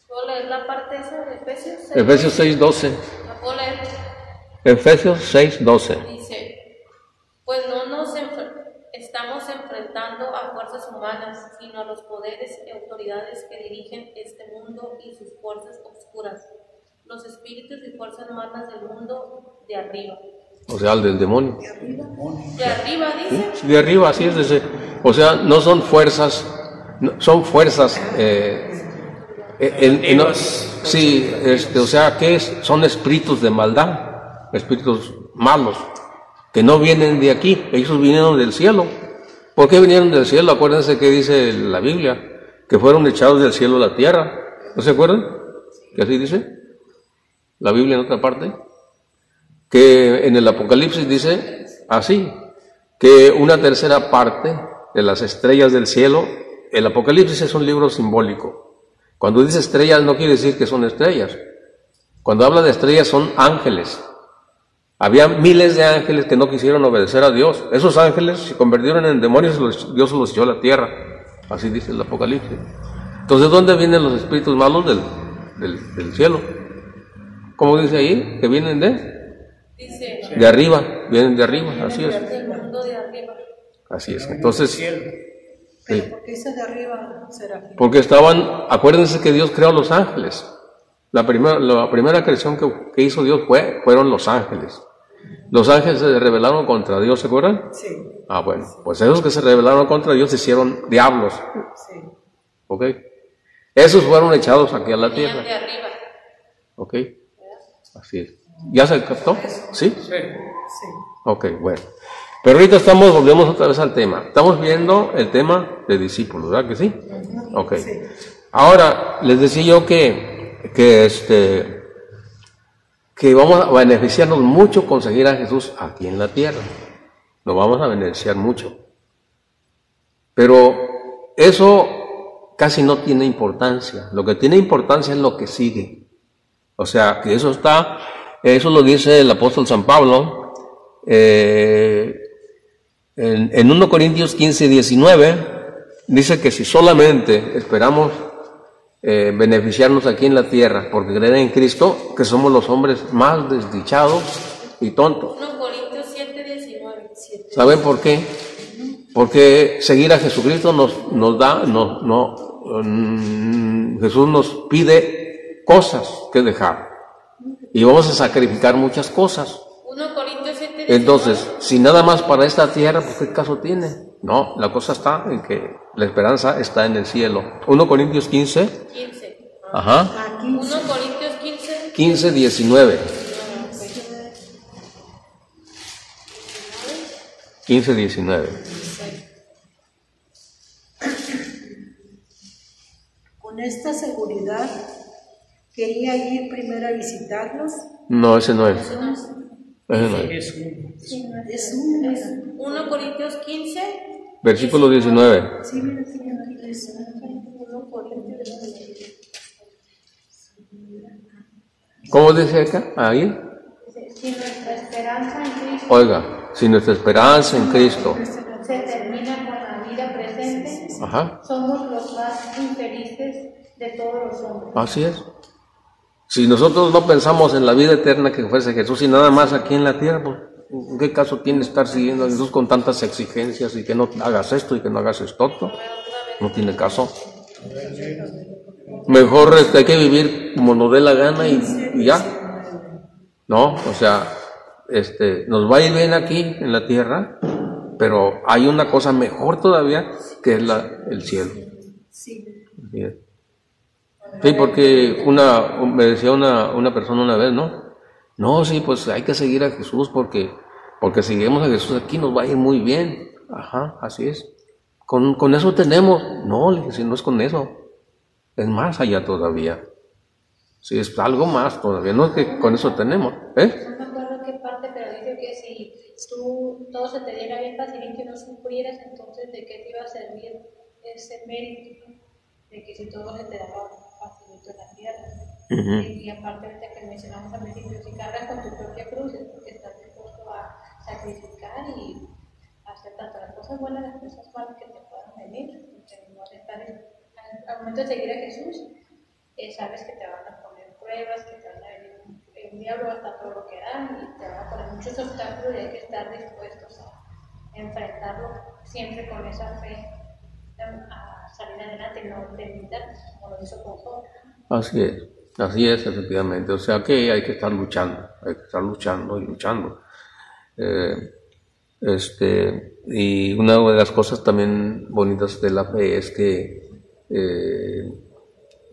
¿Puedo leer la parte esa de Efesios 6? Efesios 6:12. ¿La puedo leer? Efesios 6:12. Dice, pues no nos estamos enfrentando a fuerzas humanas, sino a los poderes y autoridades que dirigen este mundo y sus fuerzas oscuras, los espíritus y fuerzas malas del mundo de arriba. O sea, el del demonio. ¿De arriba dice? Sí, de arriba, así es. O sea, no son fuerzas, son fuerzas. Sí, o sea, ¿qué es? Son espíritus de maldad, espíritus malos, que no vienen de aquí, ellos vinieron del cielo. ¿Por qué vinieron del cielo? Acuérdense que dice la Biblia, que fueron echados del cielo a la tierra. ¿No se acuerdan? ¿Que así dice la Biblia en otra parte? Que en el Apocalipsis dice así, que una tercera parte de las estrellas del cielo, el Apocalipsis es un libro simbólico. Cuando dice estrellas no quiere decir que son estrellas. Cuando habla de estrellas son ángeles. Había miles de ángeles que no quisieron obedecer a Dios. Esos ángeles se convirtieron en demonios y Dios los echó a la tierra. Así dice el Apocalipsis. Entonces, ¿dónde vienen los espíritus malos? Del cielo. ¿Cómo dice ahí? ¿Que vienen Dice, de arriba? Vienen de arriba, así es. del mundo de arriba. Así es. Entonces, sí. ¿Por qué dice de arriba, Serafín? Porque acuérdense que Dios creó a los ángeles. La primera creación que hizo Dios fueron los ángeles. Los ángeles se rebelaron contra Dios, ¿se acuerdan? Sí. Bueno, pues esos que se rebelaron contra Dios se hicieron diablos. Sí. ¿Ok? Esos fueron echados aquí a la tierra. De arriba. ¿Ok? Así es. ¿Ya se captó? ¿Sí? Sí. Sí. Ok, bueno. Pero ahorita volvemos otra vez al tema. Estamos viendo el tema de discípulos, ¿verdad que sí? Ok. Sí. Ahora, les decía yo que vamos a beneficiarnos mucho con seguir a Jesús aquí en la tierra. Nos vamos a beneficiar mucho. Pero eso casi no tiene importancia. Lo que tiene importancia es lo que sigue. O sea, que eso lo dice el apóstol San Pablo en 1 Corintios 15:19, dice que si solamente esperamos beneficiarnos aquí en la tierra porque creen en Cristo, que somos los hombres más desdichados y tontos. 1 Corintios 7:19. ¿Saben por qué? Porque seguir a Jesucristo Jesús nos pide cosas que dejar y vamos a sacrificar muchas cosas. 1 Corintios Entonces, si nada más para esta tierra, pues ¿qué caso tiene? No, la cosa está en que la esperanza está en el cielo. 1 Corintios 15. 15. Ajá. 1 Corintios 15. 15, 19. 15, 19. Con esta seguridad, quería ir primero a visitarlos. No, ese no es. Ese no es. Es uno. Sí, es un... 1 Corintios 15. Versículo 19. Sí, mira, sí, aquí es 1 Corintios. ¿Cómo dice acá? Ahí. Si nuestra esperanza en Cristo Oiga, si nuestra esperanza en Cristo. se termina con la vida presente, Ajá. somos los más infelices de todos los hombres. Así es. Si nosotros no pensamos en la vida eterna que fuese Jesús y nada más aquí en la tierra, pues, ¿qué caso tiene estar siguiendo a Jesús con tantas exigencias y que no hagas esto y que no hagas esto? No tiene caso. Mejor hay que vivir como nos dé la gana y ya. No, o sea, nos va a ir bien aquí en la tierra, pero hay una cosa mejor todavía que es el cielo. Sí. Así es. Sí, porque me decía una persona una vez, ¿no? No, sí, pues hay que seguir a Jesús porque si seguimos a Jesús aquí nos va a ir muy bien. Ajá, así es. Con eso tenemos. No, le dije, si no es con eso, es más allá todavía. Sí, es algo más todavía, no es que con eso tenemos. No me acuerdo qué parte, pero dice que si todo se te diera bien fácil y que no sufrieras, entonces ¿de qué te iba a servir ese mérito? De que si todo se te daba facilito en la tierra. Y aparte ahorita que mencionamos al principio, si cargas con tu propia cruz es porque estás dispuesto a sacrificar y hacer tanto las cosas buenas, las cosas malas que te puedan venir, porque no vas a estar al momento de seguir a Jesús, sabes que te van a poner pruebas, que te van a venir el diablo hasta todo lo que da y te van a poner muchos obstáculos y hay que estar dispuestos a enfrentarlo siempre con esa fe a salir adelante, no debilitar, como lo hizo con Job. Así es, efectivamente. O sea que hay que estar luchando y luchando. Y una de las cosas también bonitas de la fe es que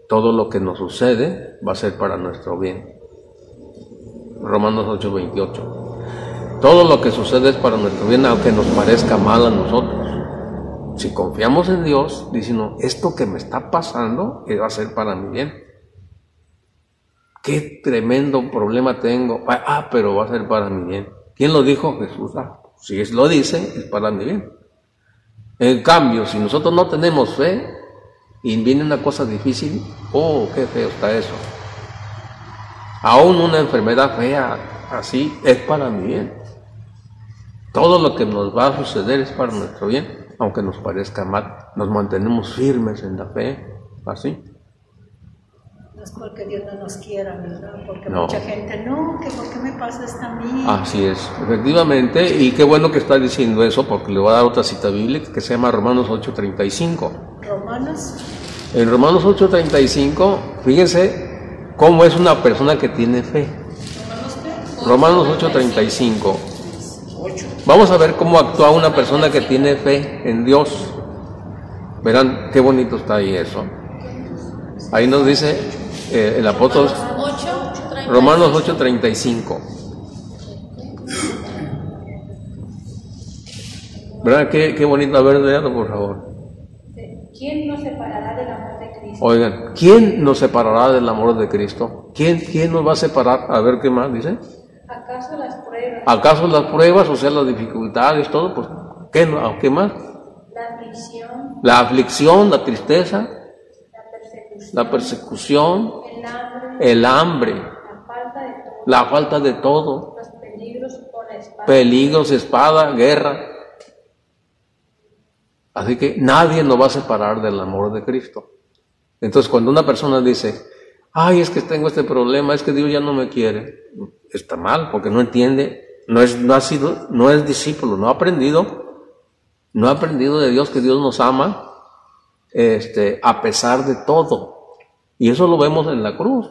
todo lo que nos sucede va a ser para nuestro bien. Romanos 8:28. Todo lo que sucede es para nuestro bien, aunque nos parezca mal a nosotros. Si confiamos en Dios, diciendo, esto que me está pasando va a ser para mi bien. Qué tremendo problema tengo. Pero va a ser para mi bien. ¿Quién lo dijo? Jesús. Si lo dice, es para mi bien. En cambio, si nosotros no tenemos fe y viene una cosa difícil, qué feo está eso. Aún una enfermedad fea, así, es para mi bien. Todo lo que nos va a suceder es para nuestro bien, aunque nos parezca mal. Nos mantenemos firmes en la fe, así. No es porque Dios no nos quiera, ¿verdad? Porque No. Mucha gente, que ¿por qué me pasa esto a mí? Así es, efectivamente, y qué bueno que está diciendo eso, porque le voy a dar otra cita bíblica que se llama Romanos 8:35. Romanos. En Romanos 8:35, fíjense cómo es una persona que tiene fe. Romanos 8:35. Vamos a ver cómo actúa una persona que tiene fe en Dios. Verán qué bonito está ahí eso. Ahí nos dice el apóstol Romanos 8:35. ¿Verdad? Qué bonito. A ver, léalo, por favor. ¿Quién nos separará del amor de Cristo? Oigan, ¿quién nos separará del amor de Cristo? ¿Quién nos va a separar? A ver qué más dice. ¿Acaso las pruebas? ¿Acaso las pruebas, o sea, las dificultades, todo? Pues, ¿qué más? La aflicción, La aflicción, la tristeza, la persecución, el hambre, la falta de todo, los peligros o la espada. peligros, espada, guerra. Así que nadie nos va a separar del amor de Cristo. Entonces, cuando una persona dice, es que tengo este problema, es que Dios ya no me quiere, está mal, porque no entiende, no es discípulo, no ha aprendido de Dios, que Dios nos ama, a pesar de todo. Y eso lo vemos en la cruz.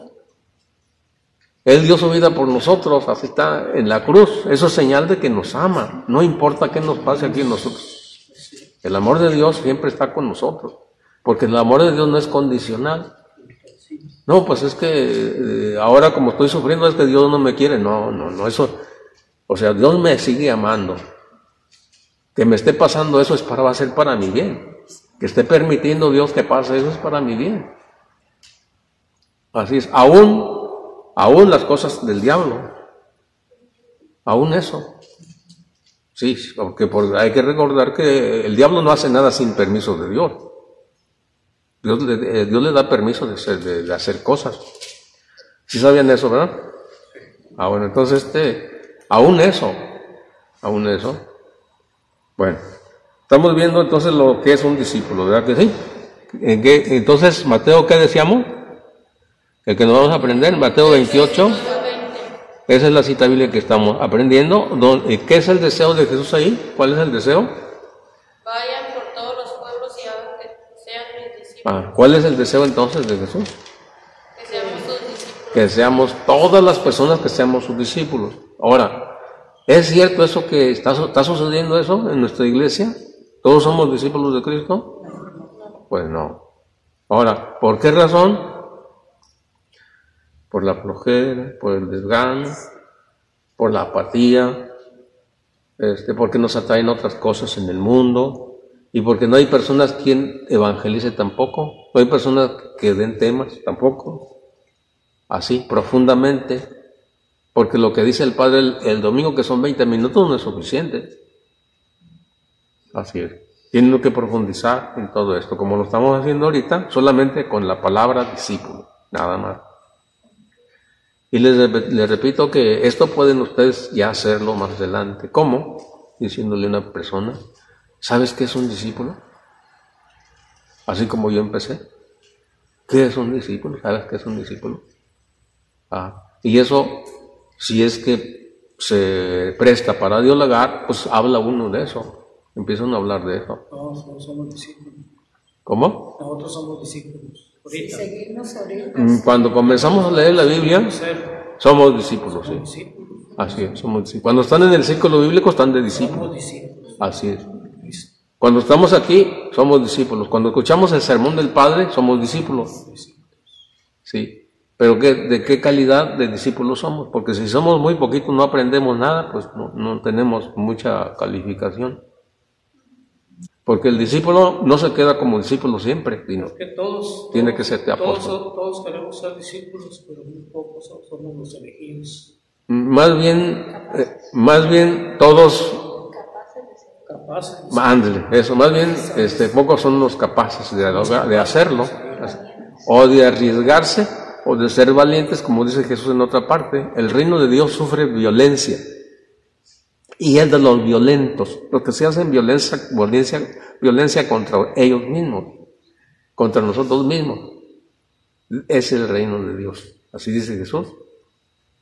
Él dio su vida por nosotros, así está en la cruz. Eso es señal de que nos ama. No importa qué nos pase aquí en nosotros. El amor de Dios siempre está con nosotros, porque el amor de Dios no es condicional. No, pues es que ahora como estoy sufriendo es que Dios no me quiere. No, eso, o sea, Dios me sigue amando. Que me esté pasando eso va a ser para mi bien. Que esté permitiendo Dios que pase eso es para mi bien. Así es, aún las cosas del diablo, aún eso. Sí, porque hay que recordar que el diablo no hace nada sin permiso de Dios. Dios le da permiso de hacer cosas. ¿Sí sabían eso, verdad? Bueno, entonces aún eso. Bueno, estamos viendo entonces lo que es un discípulo, ¿verdad que sí? Entonces, Mateo, ¿qué decíamos? El que nos vamos a aprender, Mateo 28, esa es la cita bíblica que estamos aprendiendo. ¿Qué es el deseo de Jesús ahí? ¿Cuál es el deseo? Vayan por todos los pueblos y hagan que sean mis discípulos. ¿Cuál es el deseo entonces de Jesús? Que seamos sus discípulos. Que seamos todas las personas que seamos sus discípulos. Ahora, ¿es cierto eso que está sucediendo eso en nuestra iglesia? ¿Todos somos discípulos de Cristo? Pues no. Ahora, ¿por qué razón? Por la flojera, por el desgano, por la apatía, porque nos atraen otras cosas en el mundo, y porque no hay personas quien evangelice tampoco, no hay personas que den temas tampoco, así, profundamente, porque lo que dice el Padre el domingo, que son 20 minutos, no es suficiente. Así es. Tienen que profundizar en todo esto, como lo estamos haciendo ahorita, solamente con la palabra discípulo, nada más. Y les repito que esto pueden ustedes ya hacerlo más adelante. ¿Cómo? Diciéndole a una persona, ¿sabes qué es un discípulo? Así como yo empecé. ¿Qué es un discípulo? ¿Sabes qué es un discípulo? Y eso, si es que se presta para dialogar, pues habla uno de eso. Empiezan a hablar de eso. Nosotros somos discípulos. ¿Cómo? Nosotros somos discípulos. Ahorita. Seguirnos ahorita. Cuando comenzamos a leer la Biblia, somos discípulos, sí. Así es, somos discípulos. Cuando están en el círculo bíblico, están de discípulos. Así es. Cuando estamos aquí, somos discípulos. Cuando escuchamos el sermón del Padre, somos discípulos. Sí. Pero ¿de qué calidad de discípulos somos? Porque si somos muy poquitos, no aprendemos nada, pues no tenemos mucha calificación. Porque el discípulo no se queda como discípulo siempre, sino tiene que ser apóstol. Todos queremos ser discípulos, pero muy pocos somos los elegidos. Más bien todos Capaces. Ándale, eso, más bien pocos son los capaces de hacerlo, o de arriesgarse, o de ser valientes, como dice Jesús en otra parte. El reino de Dios sufre violencia. Y es de los violentos, los que se hacen violencia contra ellos mismos, contra nosotros mismos. Es el reino de Dios. Así dice Jesús.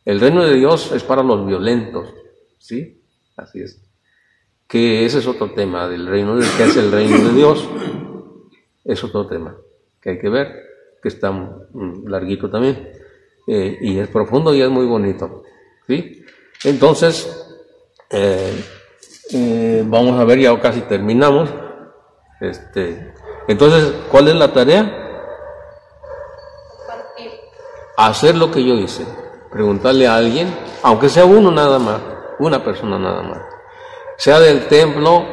El reino de Dios es para los violentos. ¿Sí? Así es. Que ese es otro tema del reino de Dios. ¿Qué es el reino de Dios? Es otro tema que hay que ver, que está larguito también. Y es profundo y es muy bonito. ¿Sí? Entonces, vamos a ver, ya casi terminamos. Entonces, ¿cuál es la tarea? Hacer lo que yo hice. Preguntarle a alguien, aunque sea uno nada más, una persona nada más, sea del templo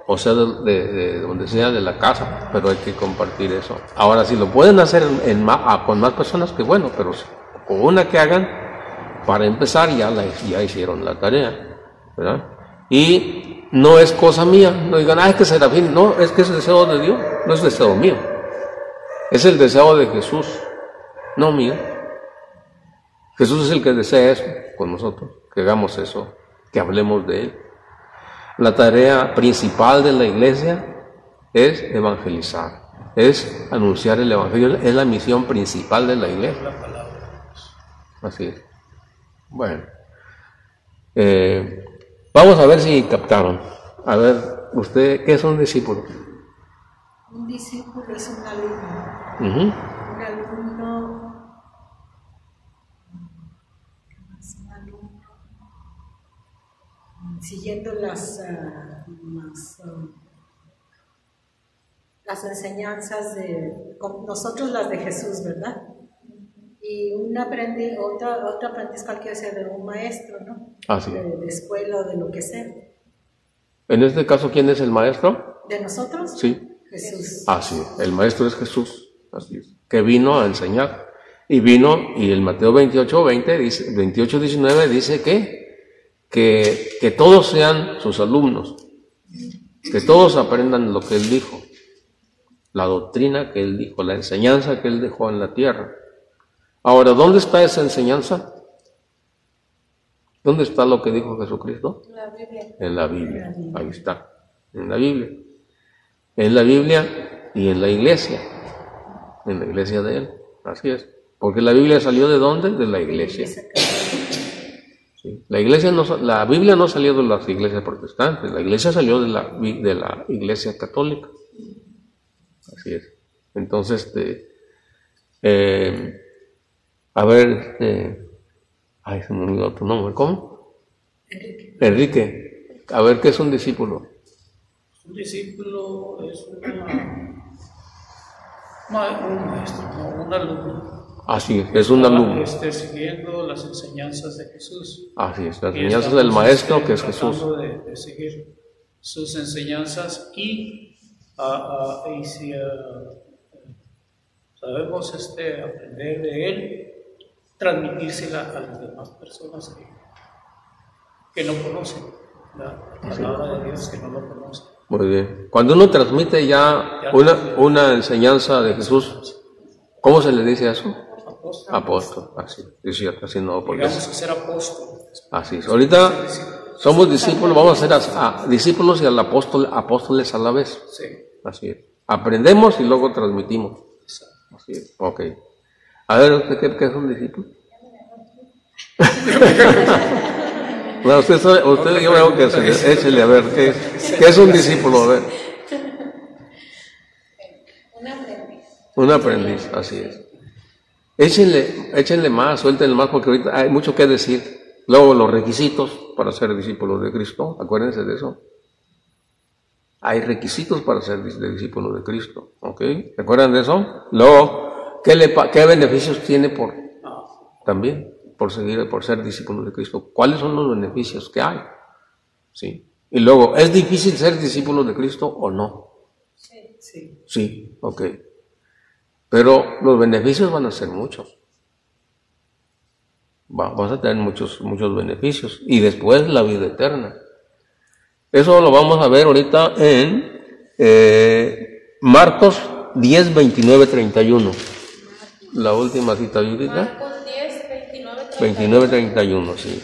o sea de donde sea, de la casa, pero hay que compartir eso. Ahora, si lo pueden hacer con más personas, que bueno, pero con una que hagan, para empezar ya hicieron la tarea, ¿verdad? Y no es cosa mía, no digan, es que Serafín, no, es que es el deseo de Dios, no es deseo mío, es el deseo de Jesús, no mío. Jesús es el que desea eso con nosotros, que hagamos eso, que hablemos de Él. La tarea principal de la iglesia es evangelizar, es anunciar el evangelio, es la misión principal de la iglesia. Así es. Bueno, vamos a ver si captaron. A ver, usted, ¿qué es un discípulo? Un discípulo es un alumno. Un alumno siguiendo las enseñanzas como nosotros las de Jesús, ¿verdad? Y otro aprendiz cualquiera sea de un maestro, ¿no? Así. De escuela o de lo que sea. En este caso, ¿quién es el maestro? ¿De nosotros? Sí. Jesús. Así es. El maestro es Jesús. Así es. Que vino a enseñar. Y vino, y el Mateo 28:19 dice que todos sean sus alumnos. Que todos aprendan lo que Él dijo. La doctrina que Él dijo, la enseñanza que Él dejó en la tierra. Ahora, ¿dónde está esa enseñanza? ¿Dónde está lo que dijo Jesucristo? La Biblia. En la Biblia. Ahí está. En la Biblia. En la Biblia y en la iglesia. En la iglesia de Él. Así es. Porque la Biblia salió ¿de dónde? De la iglesia. Sí. La Biblia no salió de las iglesias protestantes. La iglesia salió de la iglesia católica. Así es. Entonces, a ver, se me olvidó tu nombre, ¿cómo? Enrique. A ver, ¿qué es un discípulo? Un discípulo es un maestro, un alumno. Así es un alumno. Siguiendo las enseñanzas de Jesús. Así es, las enseñanzas del maestro que es Jesús. De seguir sus enseñanzas y si sabemos aprender de él, transmitírsela a las demás personas que no conocen la palabra de Dios, que no lo conocen. Muy bien. Cuando uno transmite ya una enseñanza de Jesús, ¿cómo se le dice eso? Apóstol. Así es cierto, así no. Porque vamos a ser apóstoles. Así es. Ahorita somos discípulos, vamos a ser discípulos y apóstoles a la vez. Sí. Así es. Aprendemos y luego transmitimos. Así es. Ok. A ver, ¿usted qué es un discípulo? Bueno, usted yo veo que échele a ver, ¿qué es un discípulo? A ver. Un aprendiz, así es. Échenle más, suéltenle más, porque ahorita hay mucho que decir. Luego los requisitos para ser discípulos de Cristo, acuérdense de eso. Hay requisitos para ser discípulos de Cristo, ¿ok? ¿Se acuerdan de eso? Luego, ¿qué beneficios tiene también por ser discípulos de Cristo? ¿Cuáles son los beneficios que hay? ¿Sí? Y luego, ¿es difícil ser discípulos de Cristo o no? Sí. Sí, ok. Pero los beneficios van a ser muchos. Vas a tener muchos beneficios. Y después la vida eterna. Eso lo vamos a ver ahorita en Marcos 10, 29, 31. La última cita bíblica. Marcos 10, 29, 31, sí.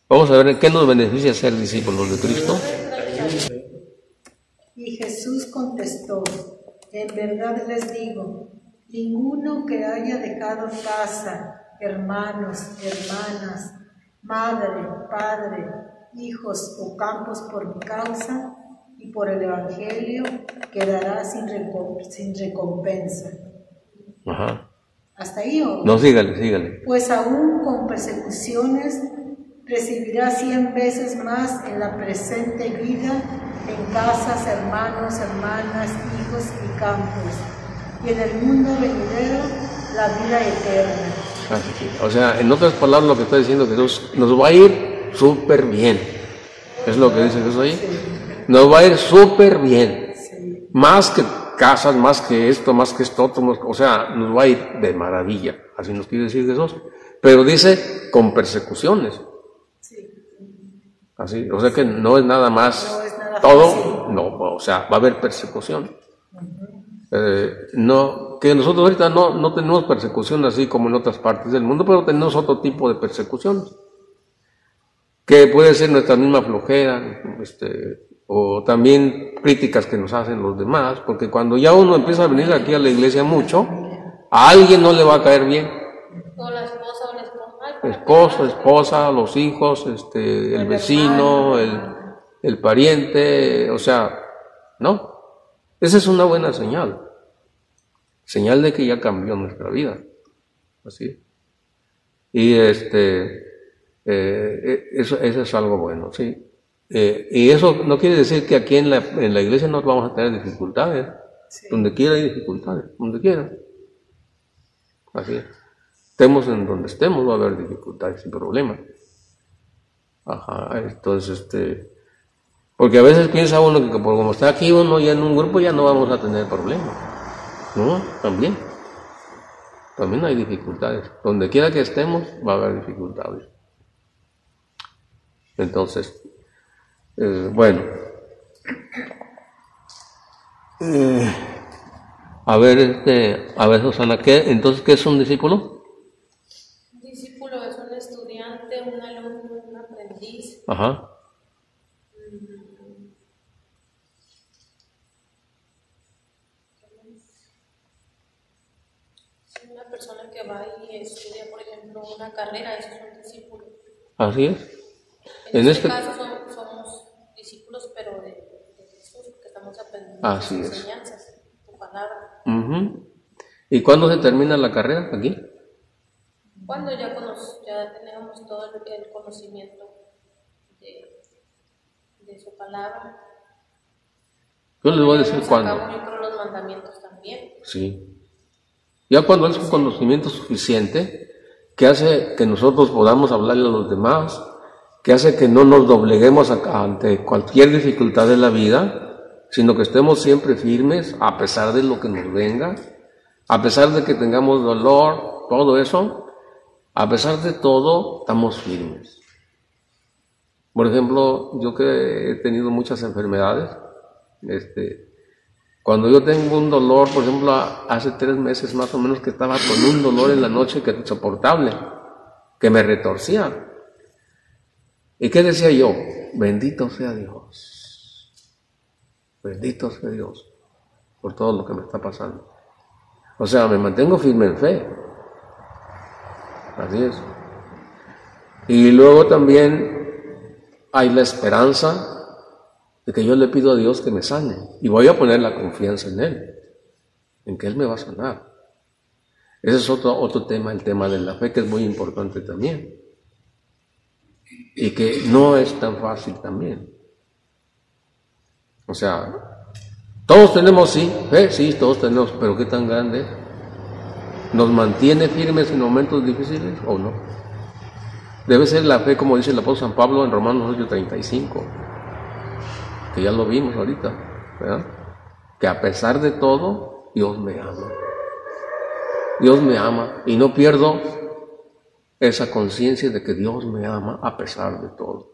Vamos a ver en qué nos beneficia ser discípulos de Cristo. Y Jesús contestó: en verdad les digo, ninguno que haya dejado casa, hermanos, hermanas, madre, padre, hijos o campos por mi causa y por el Evangelio, quedará sin recompensa. Ajá. ¿Hasta ahí o? No, sígale. Pues aún con persecuciones recibirá 100 veces más en la presente vida, en casas, hermanos, hermanas, hijos y campos, y en el mundo venidero la vida eterna. O sea, en otras palabras, lo que está diciendo Jesús, nos va a ir súper bien. ¿Es lo que dice Jesús ahí? Sí. Nos va a ir súper bien. Sí. Más que casas, más que esto otro, o sea, nos va a ir de maravilla. Así nos quiere decir Jesús. Pero dice, con persecuciones. Sí. Así, o sea que no es nada más, no es nada todo, fácil. No, o sea, va a haber persecución. No, que nosotros ahorita no tenemos persecución así como en otras partes del mundo, pero tenemos otro tipo de persecución, que puede ser nuestra misma flojera, o también críticas que nos hacen los demás, porque cuando ya uno empieza a venir aquí a la iglesia mucho, a alguien no le va a caer bien. O la esposa o el esposo. Esposa, los hijos, el vecino, el pariente, o sea, ¿no? Esa es una buena señal. Señal de que ya cambió nuestra vida. Así. Y Eso es algo bueno, sí. Y eso no quiere decir que aquí en la iglesia no vamos a tener dificultades. Sí. Donde quiera hay dificultades, donde quiera. Así es. Estemos en donde estemos, va a haber dificultades sin problema. Ajá, entonces, porque a veces piensa uno que por como está aquí uno ya en un grupo ya no vamos a tener problemas. No, también hay dificultades. Donde quiera que estemos va a haber dificultades. Entonces, bueno. A ver, Susana, entonces, ¿qué es un discípulo? Un discípulo es un estudiante, un alumno, un aprendiz. Ajá. Una persona que va y estudia, por ejemplo, una carrera, eso es un discípulo. Así es. En este caso somos discípulos, pero de Jesús, porque estamos aprendiendo sus enseñanzas, su palabra. ¿Y cuándo se termina la carrera aquí? Cuando ya tenemos todo el conocimiento de su palabra. Yo les voy a decir cuándo. Yo creo los mandamientos también. Sí. Ya cuando es un conocimiento suficiente que hace que nosotros podamos hablarle a los demás, que hace que no nos dobleguemos ante cualquier dificultad de la vida, sino que estemos siempre firmes a pesar de lo que nos venga, a pesar de que tengamos dolor, todo eso, a pesar de todo, estamos firmes. Por ejemplo, yo que he tenido muchas enfermedades, cuando yo tengo un dolor, por ejemplo, hace 3 meses más o menos que estaba con un dolor en la noche que insoportable, que me retorcía. ¿Y qué decía yo? Bendito sea Dios. Bendito sea Dios por todo lo que me está pasando. O sea, me mantengo firme en fe. Así es. Y luego también hay la esperanza de que yo le pido a Dios que me sane. Y voy a poner la confianza en Él, en que Él me va a sanar. Ese es otro tema, el tema de la fe, que es muy importante también. Y que no es tan fácil también. O sea, todos tenemos, sí, fe, sí, todos tenemos, pero ¿qué tan grande? ¿Nos mantiene firmes en momentos difíciles o no? Debe ser la fe, como dice el apóstol San Pablo en Romanos 8:35, que ya lo vimos ahorita, ¿verdad? Que a pesar de todo, Dios me ama. Dios me ama y no pierdo esa conciencia de que Dios me ama a pesar de todo.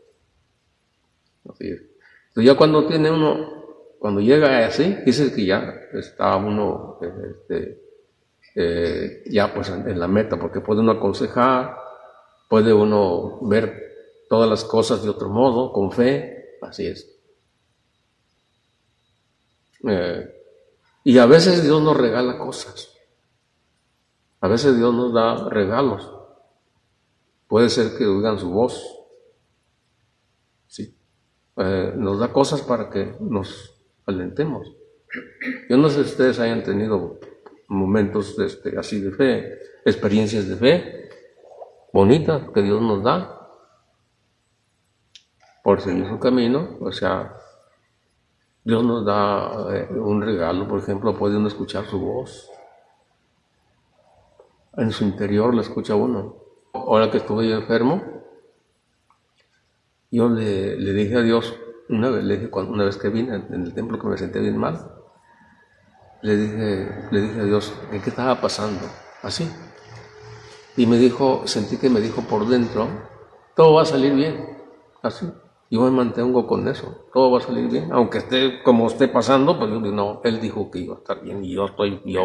Así es. Entonces ya cuando llega así, dice que ya está uno ya pues en la meta, porque puede uno aconsejar, puede uno ver todas las cosas de otro modo, con fe, así es. Y a veces Dios nos regala cosas, a veces Dios nos da regalos. Puede ser que oigan su voz, ¿sí? Nos da cosas para que nos alentemos. Yo no sé si ustedes hayan tenido momentos así de fe, experiencias de fe bonitas que Dios nos da por seguir su camino. O sea, Dios nos da un regalo, por ejemplo, puede uno escuchar su voz. En su interior la escucha uno. Ahora que estuve yo enfermo, yo le dije a Dios, una vez que vine en el templo que me senté bien mal, le dije a Dios, ¿qué estaba pasando? Así. Y sentí que me dijo por dentro, todo va a salir bien, así. Yo me mantengo con eso, todo va a salir bien, aunque esté como esté pasando, pues yo digo, no, Él dijo que iba a estar bien y yo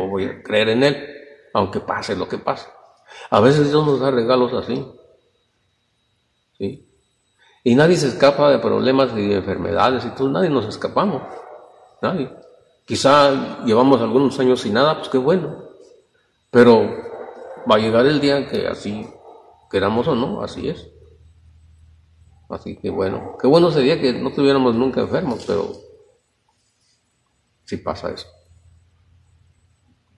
voy a creer en Él, aunque pase lo que pase. A veces Dios nos da regalos así, ¿sí? Y nadie se escapa de problemas y de enfermedades, y todo, nadie nos escapamos, nadie. Quizá llevamos algunos años sin nada, pues qué bueno, pero va a llegar el día en que así, queramos o no, así es. Así que bueno, qué bueno sería que no estuviéramos nunca enfermos, pero sí pasa eso.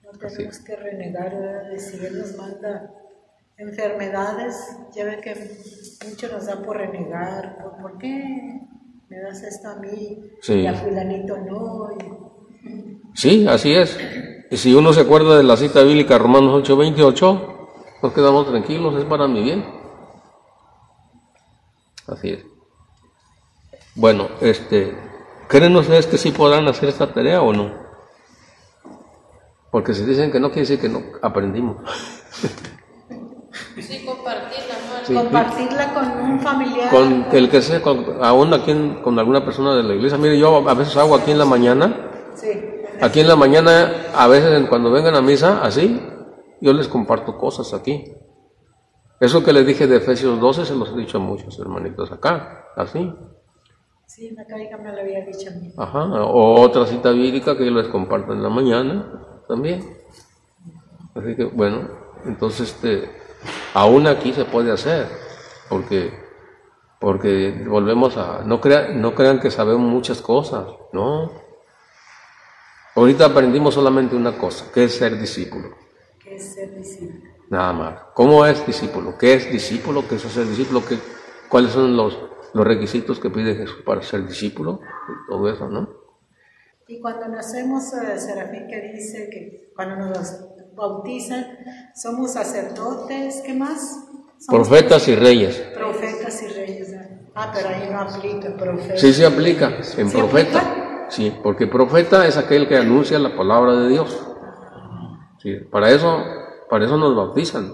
No tenemos que renegar, ¿verdad? De si Él nos manda enfermedades, ya ve que mucho nos da por renegar, ¿por qué me das esto a mí Sí. y a fulanito no? Sí, así es. Y si uno se acuerda de la cita bíblica Romanos 8:28, nos quedamos tranquilos, es para mi bien. Así es. Bueno, ¿creen ustedes que sí podrán hacer esta tarea o no? Porque si dicen que no, quiere decir que no aprendimos. Sí, compartirla, ¿no? Sí. Compartirla con un familiar. Con el que sea, aún aquí con alguna persona de la iglesia. Mire, yo a veces hago aquí en la mañana. Sí. Aquí en la mañana, a veces cuando vengan a misa, así, yo les comparto cosas aquí. Eso que les dije de Efesios 12 se los he dicho a muchos hermanitos acá, así. Sí, una hija me lo había dicho a mí. Ajá, o otra cita bíblica que yo les comparto en la mañana también. Así que, bueno, entonces aún aquí se puede hacer, porque volvemos a, no crean que sabemos muchas cosas, ¿no? Ahorita aprendimos solamente una cosa, que es ser discípulo. ¿Qué es ser discípulo? Nada más. ¿Cómo es discípulo? ¿Qué es discípulo? ¿Qué es ser discípulo? ¿Cuáles son los requisitos que pide Jesús para ser discípulo? Y todo eso, ¿no? Y cuando nacemos, Serafín que dice que cuando nos bautizan, somos sacerdotes, ¿qué más? Somos Profetas y reyes. profetas y reyes. Pero ahí no aplica profeta. Sí se aplica en ¿Sí profeta. aplica? Sí, porque profeta es aquel que anuncia la palabra de Dios. Sí, para eso nos bautizan.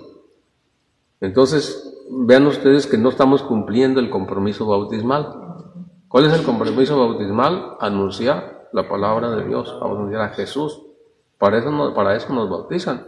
Entonces, vean ustedes que no estamos cumpliendo el compromiso bautismal. ¿Cuál es el compromiso bautismal? Anunciar la palabra de Dios, anunciar a Jesús. Para eso nos bautizan.